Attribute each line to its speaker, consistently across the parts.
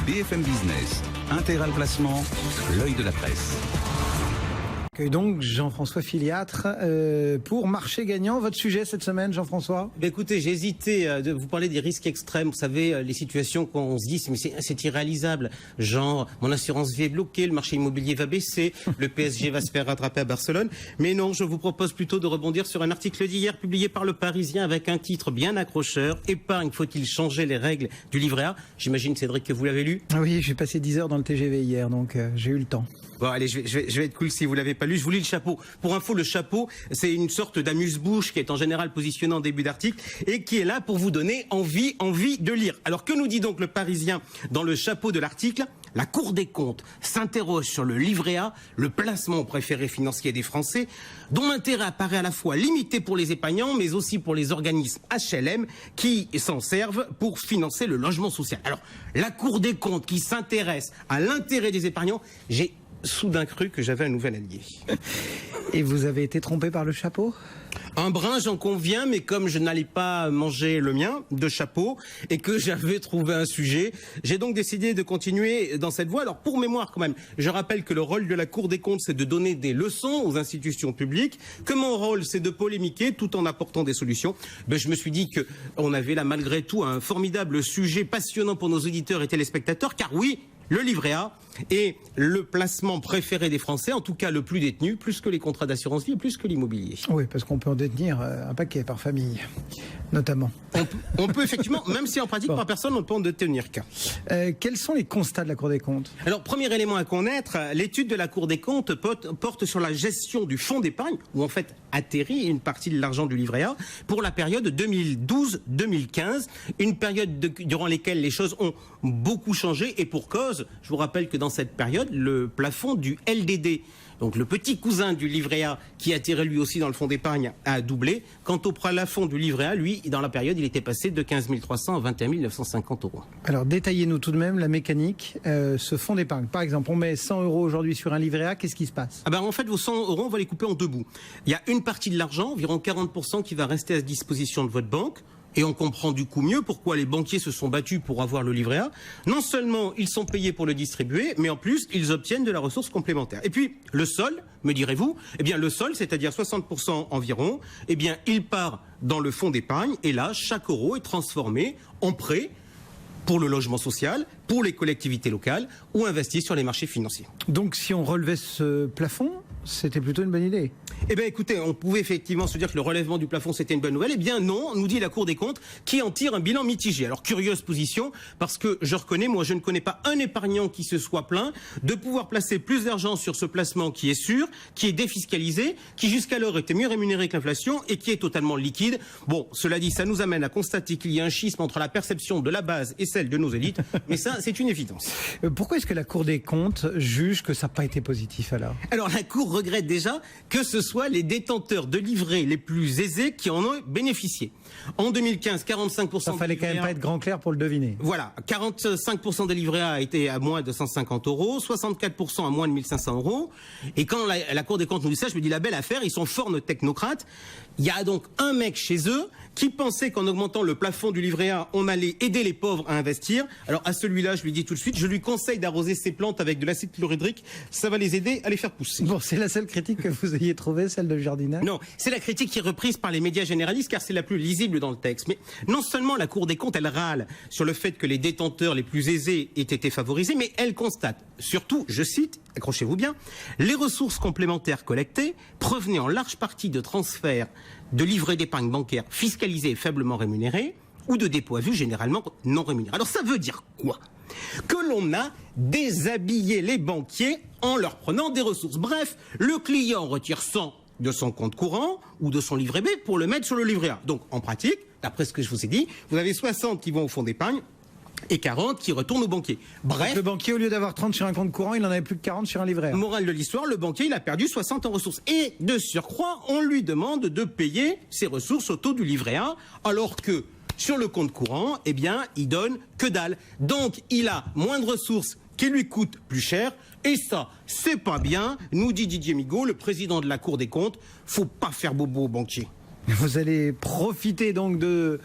Speaker 1: BFM Business, Intégral Placement, l'œil de la presse.
Speaker 2: Et donc Jean-François Filiatre pour Marché Gagnant. Votre sujet cette semaine, Jean-François?
Speaker 3: Écoutez, j'ai hésité de vous parler des risques extrêmes. Vous savez, les situations qu'on se dit, mais c'est irréalisable. Genre, mon assurance vie est bloquée, le marché immobilier va baisser, le PSG va se faire rattraper à Barcelone. Mais non, je vous propose plutôt de rebondir sur un article d'hier publié par Le Parisien avec un titre bien accrocheur. Épargne, faut-il changer les règles du livret A? J'imagine, Cédric, que vous l'avez lu.
Speaker 2: Oui, j'ai passé 10 heures dans le TGV hier, donc j'ai eu le temps.
Speaker 3: Bon, allez, je vais être cool si vous l'avez pas lu. Je vous lis le chapeau. Pour info, le chapeau, c'est une sorte d'amuse-bouche qui est en général positionné en début d'article et qui est là pour vous donner envie de lire. Alors, que nous dit donc Le Parisien dans le chapeau de l'article? La Cour des comptes s'interroge sur le livret A, le placement préféré financier des Français, dont l'intérêt apparaît à la fois limité pour les épargnants, mais aussi pour les organismes HLM qui s'en servent pour financer le logement social. Alors, la Cour des comptes qui s'intéresse à l'intérêt des épargnants, j'ai soudain cru que j'avais un nouvel allié.
Speaker 2: Et vous avez été trompé par le chapeau?
Speaker 3: Un brin, j'en conviens, mais comme je n'allais pas manger le mien de chapeau et que j'avais trouvé un sujet, j'ai donc décidé de continuer dans cette voie. Alors pour mémoire quand même, je rappelle que le rôle de la Cour des comptes, c'est de donner des leçons aux institutions publiques, que mon rôle, c'est de polémiquer tout en apportant des solutions. Je me suis dit que on avait là malgré tout un formidable sujet passionnant pour nos auditeurs et téléspectateurs, car oui, le livret A est le placement préféré des Français, en tout cas le plus détenu, plus que les contrats d'assurance vie et plus que l'immobilier.
Speaker 2: Oui, parce qu'on peut en détenir un paquet par famille, notamment.
Speaker 3: On peut effectivement, même si en pratique par personne, on peut en détenir qu'un.
Speaker 2: Quels sont les constats de la Cour des comptes?
Speaker 3: Alors, premier élément à connaître, l'étude de la Cour des comptes porte sur la gestion du fonds d'épargne, où en fait atterrit une partie de l'argent du livret A, pour la période 2012-2015, une période durant laquelle les choses ont beaucoup changé, et pour cause. Je vous rappelle que dans cette période, le plafond du LDD, donc le petit cousin du livret A qui attirait lui aussi dans le fonds d'épargne, a doublé. Quant au plafond du livret A, lui, dans la période, il était passé de 15 300 à 21 950 euros.
Speaker 2: Alors détaillez-nous tout de même la mécanique, ce fonds d'épargne. Par exemple, on met 100 euros aujourd'hui sur un livret A, qu'est-ce qui se passe?
Speaker 3: En fait, vos 100 euros, on va les couper en deux bouts. Il y a une partie de l'argent, environ 40%, qui va rester à disposition de votre banque. Et on comprend du coup mieux pourquoi les banquiers se sont battus pour avoir le livret A. Non seulement ils sont payés pour le distribuer, mais en plus ils obtiennent de la ressource complémentaire. Et puis le sol, me direz-vous, le sol, c'est-à-dire 60% environ, il part dans le fonds d'épargne et là chaque euro est transformé en prêt pour le logement social, pour les collectivités locales ou investi sur les marchés financiers.
Speaker 2: Donc si on relevait ce plafond, c'était plutôt une bonne idée.
Speaker 3: Écoutez, on pouvait effectivement se dire que le relèvement du plafond c'était une bonne nouvelle. Non, nous dit la Cour des comptes, qui en tire un bilan mitigé. Alors curieuse position, parce que je ne connais pas un épargnant qui se soit plaint de pouvoir placer plus d'argent sur ce placement qui est sûr, qui est défiscalisé, qui jusqu'alors était mieux rémunéré que l'inflation et qui est totalement liquide. Bon, cela dit, ça nous amène à constater qu'il y a un schisme entre la perception de la base et celle de nos élites, mais ça c'est une évidence.
Speaker 2: Pourquoi est-ce que la Cour des comptes juge que ça n'a pas été positif alors?
Speaker 3: Alors la Cour regrette déjà que ce soit les détenteurs de livrets les plus aisés qui en ont bénéficié. En 2015, 45%...
Speaker 2: Ça fallait quand même pas être grand clair pour le deviner.
Speaker 3: Voilà, 45% des livrets A étaient à moins de 150 euros, 64% à moins de 1500 euros. Et quand la Cour des comptes nous dit ça, je me dis la belle affaire, ils sont forts nos technocrates. Il y a donc un mec chez eux qui pensait qu'en augmentant le plafond du livret A, on allait aider les pauvres à investir. Alors à celui-là, je lui dis tout de suite, je lui conseille d'arroser ses plantes avec de l'acide chlorhydrique, ça va les aider à les faire pousser.
Speaker 2: Bon, c'est la seule critique que vous ayez trouvée, celle de jardinage?
Speaker 3: Non, c'est la critique qui est reprise par les médias généralistes car c'est la plus lisible dans le texte. Mais non seulement la Cour des comptes, elle râle sur le fait que les détenteurs les plus aisés aient été favorisés, mais elle constate surtout, je cite, accrochez-vous bien, les ressources complémentaires collectées provenaient en large partie de transferts de livrets d'épargne bancaire fiscalisés et faiblement rémunérés ou de dépôts à vue généralement non rémunérés. Alors ça veut dire quoi? Que l'on a déshabillé les banquiers en leur prenant des ressources. Bref, le client retire 100 de son compte courant ou de son livret B pour le mettre sur le livret A. Donc en pratique, d'après ce que je vous ai dit, vous avez 60 qui vont au fonds d'épargne et 40 qui retournent au banquier. Bref,
Speaker 2: le banquier, au lieu d'avoir 30 sur un compte courant, il en avait plus que 40 sur un livret A.
Speaker 3: Morale de l'histoire, le banquier, il a perdu 60 en ressources. Et de surcroît, on lui demande de payer ses ressources au taux du livret A, alors que sur le compte courant, il donne que dalle. Donc, il a moins de ressources qui lui coûtent plus cher. Et ça, c'est pas bien, nous dit Didier Migaud, le président de la Cour des comptes. Faut pas faire bobo aux banquiers.
Speaker 2: Vous allez profiter donc de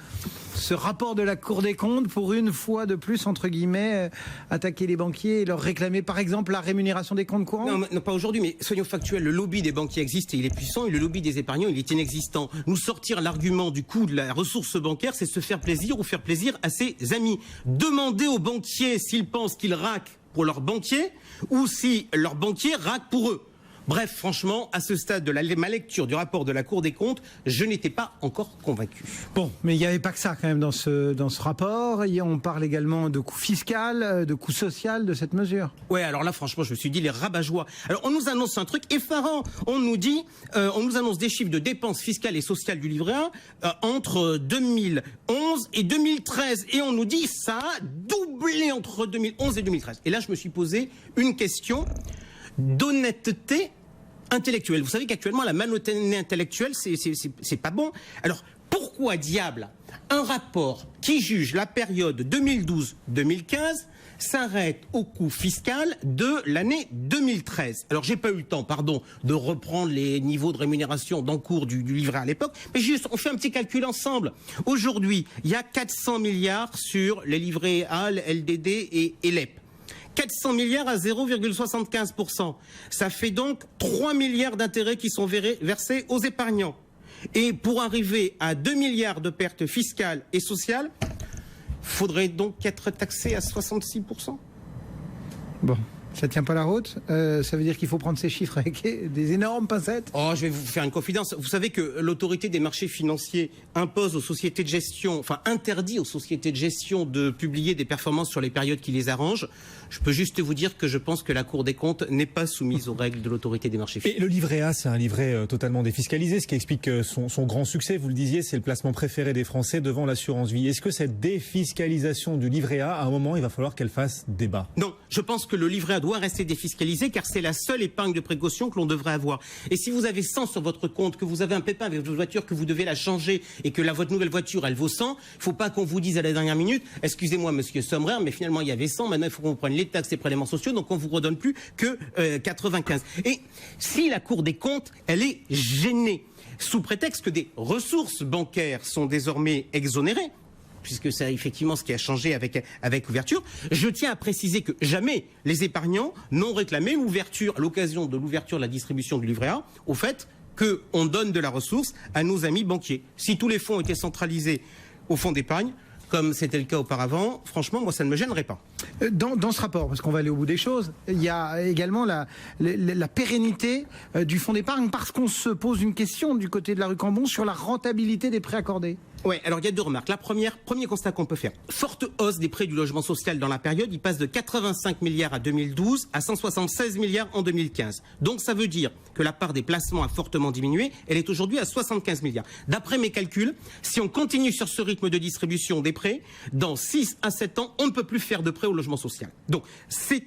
Speaker 2: ce rapport de la Cour des comptes pour une fois de plus, entre guillemets, attaquer les banquiers et leur réclamer par exemple la rémunération des comptes courants?
Speaker 3: Non, pas aujourd'hui, mais soyons factuels, le lobby des banquiers existe et il est puissant, et le lobby des épargnants, il est inexistant. Nous sortir l'argument du coût de la ressource bancaire, c'est se faire plaisir ou faire plaisir à ses amis. Demandez aux banquiers s'ils pensent qu'ils raquent pour leurs banquiers ou si leurs banquiers raquent pour eux. Bref, franchement, à ce stade de ma lecture du rapport de la Cour des comptes, je n'étais pas encore convaincu.
Speaker 2: Bon, mais il n'y avait pas que ça quand même dans ce rapport. On parle également de coût fiscal, de coût social de cette mesure.
Speaker 3: Ouais, alors là, franchement, je me suis dit les rabat-joie. Alors, on nous annonce un truc effarant. On nous annonce des chiffres de dépenses fiscales et sociales du livret A entre 2011 et 2013. Et on nous dit ça a doublé entre 2011 et 2013. Et là, je me suis posé une question d'honnêteté intellectuelle. Vous savez qu'actuellement, la malhonnêteté intellectuelle, c'est pas bon. Alors, pourquoi diable un rapport qui juge la période 2012-2015 s'arrête au coût fiscal de l'année 2013? Alors, j'ai pas eu le temps, de reprendre les niveaux de rémunération d'encours du livret à l'époque, mais juste, on fait un petit calcul ensemble. Aujourd'hui, il y a 400 milliards sur les livrets A, LDD et LEP. 400 milliards à 0,75%. Ça fait donc 3 milliards d'intérêts qui sont versés aux épargnants. Et pour arriver à 2 milliards de pertes fiscales et sociales, faudrait donc être taxé à 66%.
Speaker 2: Bon, ça tient pas la route. Ça veut dire qu'il faut prendre ces chiffres avec des énormes pincettes.
Speaker 3: Oh, je vais vous faire une confidence. Vous savez que l'autorité des marchés financiers impose aux sociétés de gestion, interdit aux sociétés de gestion de publier des performances sur les périodes qui les arrangent. Je peux juste vous dire que je pense que la Cour des comptes n'est pas soumise aux règles de l'autorité des marchés financiers.
Speaker 4: Et le livret A, c'est un livret totalement défiscalisé, ce qui explique son grand succès. Vous le disiez, c'est le placement préféré des Français devant l'assurance vie. Est-ce que cette défiscalisation du livret A, à un moment, il va falloir qu'elle fasse débat?
Speaker 3: Non, je pense que le livret A doit rester défiscalisé car c'est la seule épargne de précaution que l'on devrait avoir. Et si vous avez 100 sur votre compte, que vous avez un pépin avec votre voiture, que vous devez la changer et que votre nouvelle voiture, elle vaut 100, il ne faut pas qu'on vous dise à la dernière minute, excusez-moi monsieur Sommerer, mais finalement il y avait 100, maintenant il faut qu'on prenne les taxes et prélèvements sociaux, donc on vous redonne plus que 95. Et si la Cour des comptes, elle est gênée, sous prétexte que des ressources bancaires sont désormais exonérées, puisque c'est effectivement ce qui a changé avec l'ouverture, je tiens à préciser que jamais les épargnants n'ont réclamé l'ouverture, à l'occasion de l'ouverture de la distribution du livret A, au fait qu'on donne de la ressource à nos amis banquiers. Si tous les fonds étaient centralisés au fonds d'épargne, comme c'était le cas auparavant, franchement, moi, ça ne me gênerait pas.
Speaker 2: Dans ce rapport, parce qu'on va aller au bout des choses, il y a également la pérennité du fonds d'épargne, parce qu'on se pose une question du côté de la rue Cambon sur la rentabilité des prêts accordés.
Speaker 3: Oui, alors il y a deux remarques. La première, premier constat qu'on peut faire. Forte hausse des prêts du logement social dans la période. Il passe de 85 milliards à 2012 à 176 milliards en 2015. Donc ça veut dire que la part des placements a fortement diminué. Elle est aujourd'hui à 75 milliards. D'après mes calculs, si on continue sur ce rythme de distribution des prêts, dans 6 à 7 ans, on ne peut plus faire de prêts au logement social. Donc c'est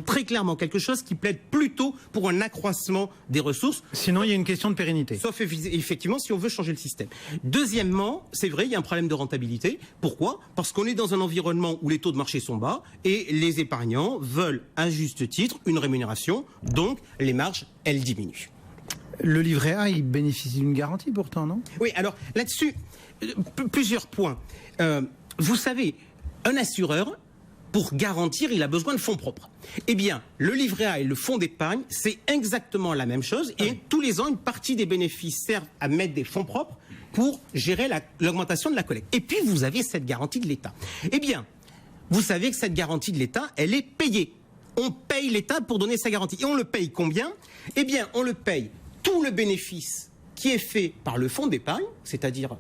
Speaker 3: très clairement quelque chose qui plaide plutôt pour un accroissement des ressources.
Speaker 2: Sinon, il y a une question de pérennité.
Speaker 3: Sauf effectivement si on veut changer le système. Deuxièmement, c'est vrai, il y a un problème de rentabilité. Pourquoi? Parce qu'on est dans un environnement où les taux de marché sont bas et les épargnants veulent à juste titre une rémunération, donc les marges, elles diminuent.
Speaker 2: Le livret A, il bénéficie d'une garantie pourtant, non?
Speaker 3: Oui, alors là-dessus, plusieurs points. Vous savez, un assureur, pour garantir, il a besoin de fonds propres. Eh bien, le livret A et le fonds d'épargne, c'est exactement la même chose. Et tous les ans, une partie des bénéfices servent à mettre des fonds propres pour gérer l'augmentation de la collecte. Et puis, vous avez cette garantie de l'État. Eh bien, vous savez que cette garantie de l'État, elle est payée. On paye l'État pour donner sa garantie. Et on le paye combien? Eh bien, on le paye tout le bénéfice qui est fait par le fonds d'épargne, c'est-à-dire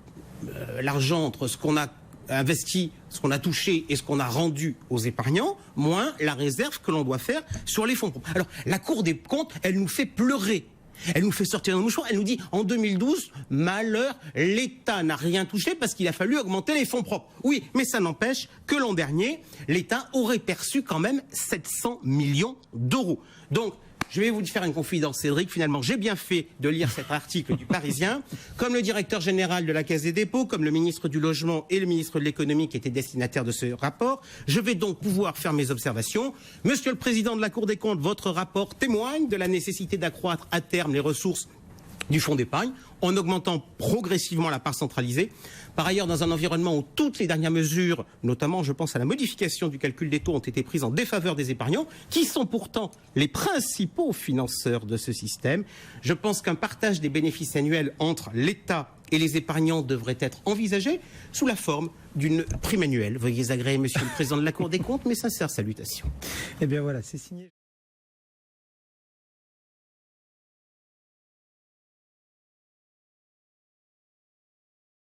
Speaker 3: l'argent entre ce qu'on a investi, ce qu'on a touché et ce qu'on a rendu aux épargnants, moins la réserve que l'on doit faire sur les fonds propres. Alors, la Cour des comptes, elle nous fait pleurer. Elle nous fait sortir un mouchoir. Elle nous dit, en 2012, malheur, l'État n'a rien touché parce qu'il a fallu augmenter les fonds propres. Oui, mais ça n'empêche que l'an dernier, l'État aurait perçu quand même 700 millions d'euros. Donc, je vais vous faire une confidence, Cédric. Finalement, j'ai bien fait de lire cet article du Parisien. Comme le directeur général de la Caisse des dépôts, comme le ministre du Logement et le ministre de l'Économie qui étaient destinataires de ce rapport, je vais donc pouvoir faire mes observations. Monsieur le Président de la Cour des comptes, votre rapport témoigne de la nécessité d'accroître à terme les ressources du fonds d'épargne, en augmentant progressivement la part centralisée. Par ailleurs, dans un environnement où toutes les dernières mesures, notamment je pense à la modification du calcul des taux, ont été prises en défaveur des épargnants, qui sont pourtant les principaux financeurs de ce système, je pense qu'un partage des bénéfices annuels entre l'État et les épargnants devrait être envisagé sous la forme d'une prime annuelle. Veuillez agréer, Monsieur le Président de la Cour des comptes, mes sincères salutations.
Speaker 2: Eh bien voilà, c'est signé.